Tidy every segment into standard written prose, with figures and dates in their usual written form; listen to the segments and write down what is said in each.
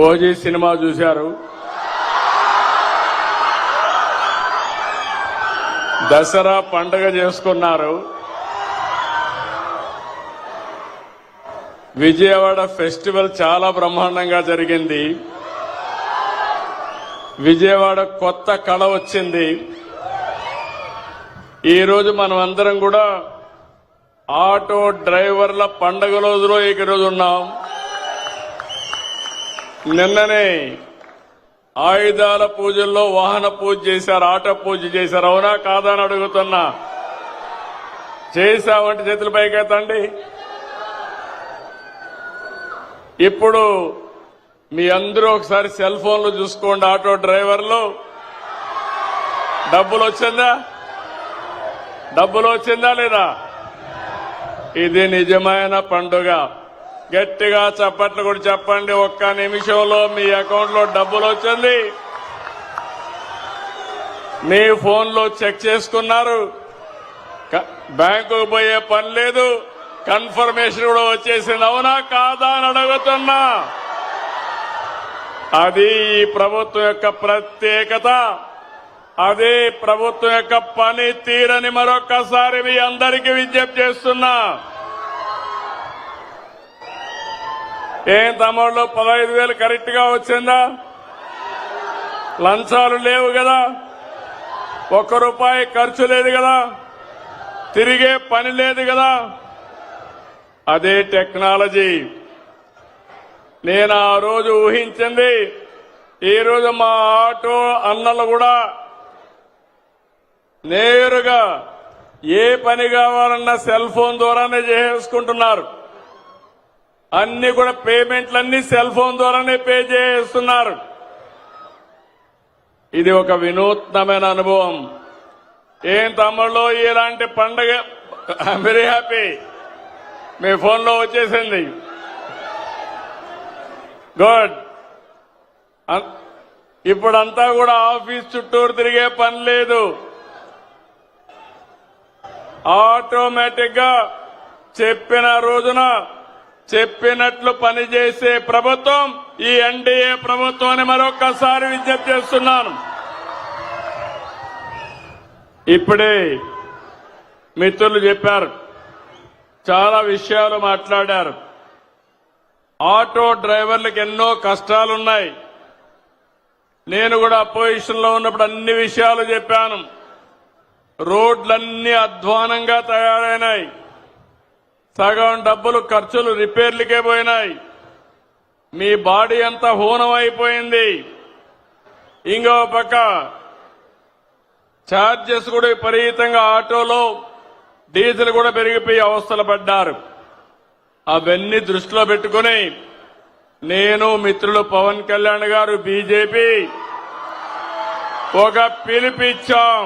OG cinema చూశారు. దసరా పండగ చేసుకున్నారు. విజయవాడ ఫెస్టివల్ చాలా బ్రహ్మాండంగా జరిగింది. విజయవాడ కొత్త కళ వచ్చింది. ఈరోజు మనం అందరం కూడా ఆటో డ్రైవర్ల పండగ రోజులో ఈరోజు ఉన్నాం. నిన్ననే ఆయుధాల పూజల్లో వాహన పూజ చేశారు, ఆటో పూజ చేశారు. అవునా కాదా అని అడుగుతున్నా. చేశావంటే చేతుల పైకెత్తండి. ఇప్పుడు మీ అందరూ ఒకసారి సెల్ ఫోన్లు చూసుకోండి. ఆటో డ్రైవర్లు డబ్బులు వచ్చిందా లేదా? ఇది నిజమైన పండుగ. గట్టిగా చప్పట్లు కూడా చెప్పండి. ఒక్క నిమిషంలో మీ అకౌంట్ లో డబ్బులు వచ్చింది. మీ ఫోన్లో చెక్ చేసుకున్నారు. బ్యాంకుకు పోయే పని లేదు. కన్ఫర్మేషన్ కూడా వచ్చేసింది. అవునా కాదా అని అడుగుతున్నా. అది ఈ ప్రభుత్వం యొక్క ప్రత్యేకత. అదే ప్రభుత్వం యొక్క పని తీరని మరొక్కసారి మీ అందరికీ విజ్ఞప్తి చేస్తున్నా. ఏం తమ్ముళ్ళు 15,000 కరెక్ట్ గా వచ్చిందా? లంచాలు లేవు కదా, ₹1 ఖర్చు లేదు కదా, తిరిగే పని లేదు కదా. అదే టెక్నాలజీ. నేను ఆ రోజు ఊహించింది. ఈ రోజు మా ఆటో అన్నలు కూడా నేరుగా ఏ పని కావాలన్నా సెల్ ఫోన్ ద్వారానే చేసుకుంటున్నారు. అన్ని కూడా పేమెంట్లన్నీ సెల్ ఫోన్ ద్వారానే పే చేస్తున్నారు. ఇది ఒక వినూత్నమైన అనుభవం. ఏం తమ్ముళ్ళు ఇలాంటి పండగ? I'm very happy. మీ ఫోన్లో వచ్చేసింది. గుడ్. ఇప్పుడంతా కూడా ఆఫీస్ చుట్టూరు తిరిగే పని లేదు. ఆటోమేటిక్ గా చెప్పిన రోజున చెప్పినట్లు పనిచేసే ప్రభుత్వం ఈ ఎన్డీఏ ప్రభుత్వాన్ని మరొక్కసారి విజ్ఞప్తి చేస్తున్నాను. ఇప్పుడే మిత్రులు చెప్పారు, చాలా విషయాలు మాట్లాడారు. ఆటో డ్రైవర్లకు ఎన్నో కష్టాలున్నాయి. నేను కూడా అపోజిషన్ లో ఉన్నప్పుడు అన్ని విషయాలు చెప్పాను. రోడ్లన్నీ అధ్వానంగా తయారైనాయి. సగం డబ్బులు ఖర్చులు రిపేర్లకే పోయినాయి. మీ బాడీ అంతా హూనం అయిపోయింది. ఇంకో పక్క ఛార్జెస్ కూడా విపరీతంగా, ఆటోలో డీజిల్ కూడా పెరిగిపోయి అవస్థలు పడ్డారు. అవన్నీ దృష్టిలో పెట్టుకుని నేను, మిత్రులు పవన్ కళ్యాణ్ గారు, బీజేపీ ఒక పిలుపిచ్చాం.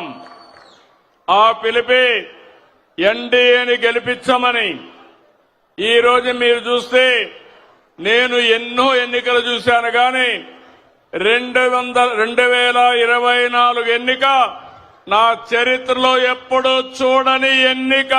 ఆ పిలిపి ఎన్డీఏని గెలిపించమని. ఈ రోజు మీరు చూస్తే నేను ఎన్నో ఎన్నికలు చూశాను, కానీ 2024 ఎన్నిక నా చరిత్రలో ఎప్పుడూ చూడని ఎన్నిక.